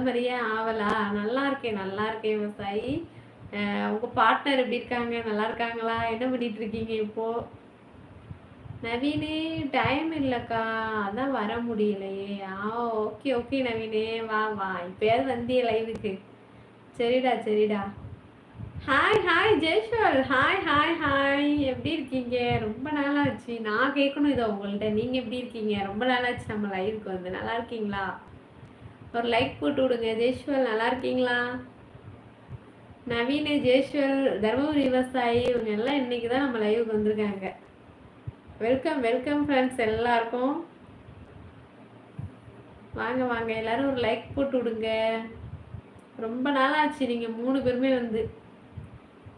மாதிரியே ஆவலா? நல்லா இருக்கேன், நல்லா இருக்கேன் விவசாயி. உங்க பார்ட்னர் எப்படி இருக்காங்க? நல்லா இருக்காங்களா? என்ன பண்ணிட்டு இருக்கீங்க இப்போ? நவீனு டைம் இல்லக்கா. அதான் வர முடியலையே. ஓகே ஓகே நவீனு. வா வா. இப்பயாவது வந்தியே லைவுக்கு. சரிடா சரிடா. Hi hi Jaiswal. Hi hi hi. எப்படி இருக்கீங்க? ரொம்ப நாளாச்சு. நான் கேட்கணும் இதை உங்கள்கிட்ட. நீங்க எப்படி இருக்கீங்க? ரொம்ப நாளாச்சு நம்ம லைவுக்கு வந்து. நல்லா இருக்கீங்களா? ஒரு லைக் போட்டு விடுங்க. ஜெய்ஸ்வல் நல்லா இருக்கீங்களா? நவீன, ஜெய்ஸ்வல், தர்மபுரி விவசாயி இவங்க எல்லாம் இன்னைக்கு தான் நம்ம லைவுக்கு வந்திருக்காங்க. வெல்கம் வெல்கம் ஃப்ரெண்ட்ஸ் எல்லாருக்கும். வாங்க வாங்க எல்லாரும் ஒரு லைக் போட்டு விடுங்க. ரொம்ப நாள் ஆச்சு நீங்கள் 3 பேருமே வந்து.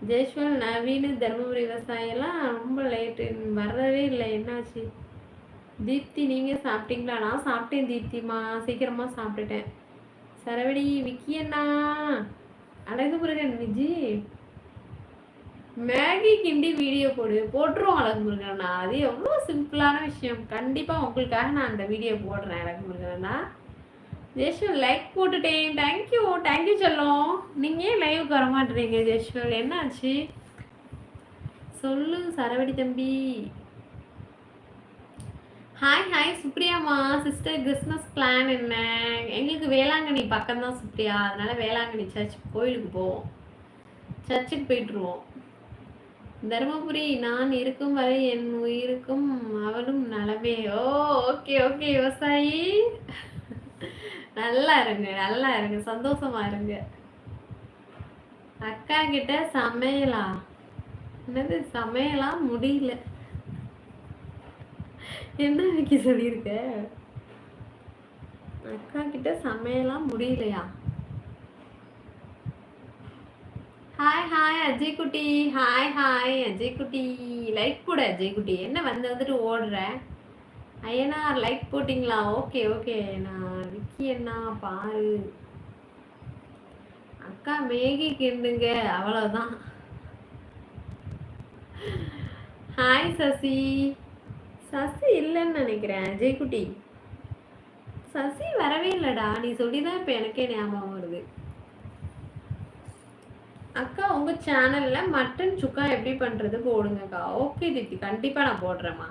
ஜெய்ஸ்வல், நவீன், தர்மபுரி விவசாயெல்லாம் ரொம்ப லேட்டு வரவே இல்லை. என்னாச்சு? தீப்தி நீங்கள் சாப்பிட்டீங்களா? நான் சாப்பிட்டேன் தீப்திமா, சீக்கிரமாக சாப்பிட்டுட்டேன். சரவடி, விக்கி அண்ணா, அழகு முருகன், விஜி, மேகி கிண்டி வீடியோ போட்டுருவோம் அழகு முருகண்ணா. அது எவ்வளோ சிம்பிளான விஷயம். கண்டிப்பாக உங்களுக்காக நான் அந்த வீடியோ போடுறேன் அழகு முருகண்ணா. ஜெய்ஸ்வல் லைக் போட்டுட்டேன். தேங்க்யூ தேங்க்யூ சொல்லும். நீங்கள் ஏன் லைவுக்கு வர மாட்டேறீங்க ஜெய்ஸ்வல்? என்னாச்சு சொல்லு சரவடி தம்பி. ஹாய் ஹாய் சுப்ரியாமா சிஸ்டர். கிறிஸ்மஸ் பிளான் என்ன? எங்களுக்கு வேளாங்கண்ணி பக்கம்தான் சுப்ரியா. அதனால வேளாங்கண்ணி சர்ச் கோயிலுக்கு போவோம். சர்ச்சுக்கு போயிட்டுருவோம். தருமபுரி, நான் இருக்கும் வரை என் உயிருக்கும் அவளும் நலமே. ஓகே ஓகே விவசாயி. நல்லா இருங்க நல்லா இருங்க, சந்தோஷமா இருங்க. அக்கா கிட்ட சமையலா? என்னது சமையலா? முடியல. என்ன வைக்க சொல்லியிருக்க? அக்கா கிட்ட சமையலாம் முடியலையா? ஹாய் ஹாய் அஜய் குட்டி. ஹாய் ஹாய் அஜய் குட்டி. லைக் போட அஜய் குட்டி. என்ன வந்துட்டு ஓடுற? ஐயனார் லைக் போட்டிங்களா? Okay okay. நான் விக்கி என்ன பாரு. அக்கா மேகி கிண்டுங்க அவ்வளோதான். ஹாய் சசி. சசி இல்லைன்னு நினைக்கிறேன் அஜய் குட்டி. சசி வரவே இல்லைடா. நீ சொல்லிதான் இப்போ எனக்கே ஞாபகம் வருது. அக்கா உங்க சேனல்ல மட்டன் சுக்கா எப்படி பண்றது போடுங்கக்கா. ஓகே தீப்தி, கண்டிப்பா நான் போடுறேம்மா.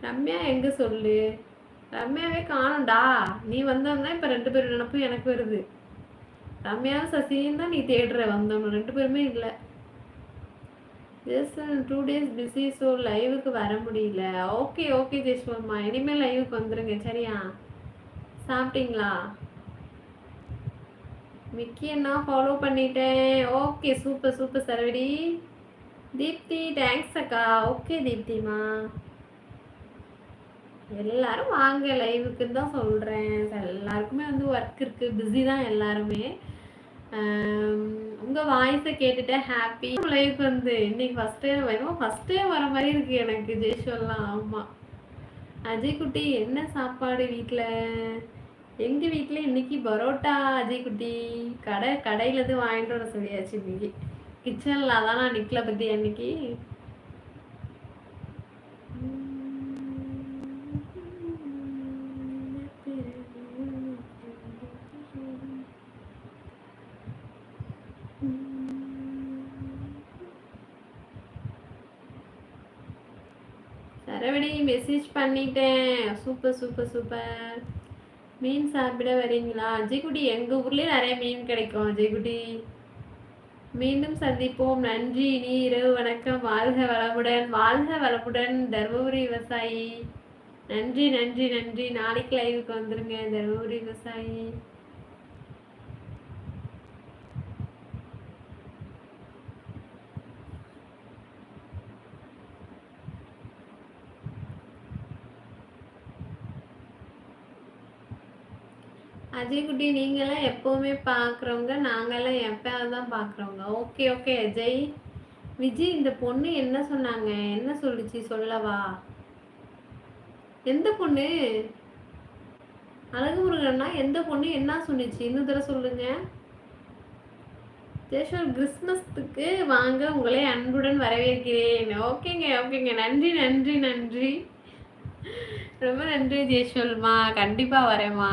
ரம்யா எங்க சொல்லு? ரம்யாவே காணும்டா. நீ வந்தோம்னா இப்ப 2 பேரும் நினைப்பும் எனக்கு வருது. ரம்யாவும் சசியும் தான் நீ தேடுற. வந்தோம் 2 பேருமே இல்லை. ஜஸ்ட் 2 days பிஸி, ஸோ லைவுக்கு வர முடியல. ஓகே ஓகே ஜெஸ்வம்மா, இனிமேல் லைவுக்கு வந்துருங்க சரியா? சாப்பிட்டீங்களா? மிக்கி என்ன ஃபாலோ பண்ணிட்டேன். ஓகே சூப்பர் சூப்பர் சரவடி. தீப்தி தேங்க்ஸ் அக்கா. ஓகே தீப்திமா. எல்லாரும் வாங்க லைவுக்குன்னு தான் சொல்கிறேன். எல்லாருக்குமே வந்து ஒர்க் இருக்குது, பிஸி தான் எல்லாருமே. உங்கள் வாய்ஸை கேட்டுட்டு ஹாப்பி. லைவுக்கு வந்து இன்னைக்கு ஃபஸ்ட் டைம் வர மாதிரி இருக்குது எனக்கு ஜெய்ஸ்வல்லாம். ஆமாம் அஜய் குட்டி, என்ன சாப்பாடு வீட்டில்? எங்கள் வீட்டில் இன்னைக்கு பரோட்டா அஜய் குட்டி. கடையில் இருந்து வாங்கிட்டு வர சொல்லியாச்சு. இன்னைக்கு கிச்சனில் அதான் நான் நிக்கல பற்றி அன்னைக்கு. சரவடி மெசேஜ் பண்ணிட்டேன். Super super super. மீன் சாப்பிட வரீங்களா? அஜய்குட்டி, எங்கள் ஊர்லேயே நிறைய மீன் கிடைக்கும் அஜய்குட்டி. மீண்டும் சந்திப்போம். நன்றி. இனி இரவு வணக்கம். வாழ்க வளமுடன். வாழ்க வளமுடன் தர்மபுரி விவசாயி. நன்றி நன்றி நன்றி. நாளைக்கு லைவுக்கு வந்துருங்க தர்மபுரி விவசாயி. அஜய் குட்டி, நீங்களாம் எப்போவுமே பார்க்குறவங்க, நாங்கள்லாம் எப்போயாவது தான் பார்க்குறவங்க. Okay okay Ajay. விஜய், இந்த பொண்ணு என்ன சொன்னாங்க? என்ன சொல்லுச்சு சொல்லவா? எந்த பொண்ணு? அழகு முருகன்னா எந்த பொண்ணு என்ன சொன்னிச்சு? இன்னும் தடவை சொல்லுங்க. ஜெய்ஸ்வல், கிறிஸ்மஸ்க்கு வாங்க, உங்களே அன்புடன் வரவேற்கிறேன். ஓகேங்க ஓகேங்க. நன்றி நன்றி நன்றி. ரொம்ப நன்றி ஜெய்ஸ்வல்மா. கண்டிப்பாக வரேம்மா.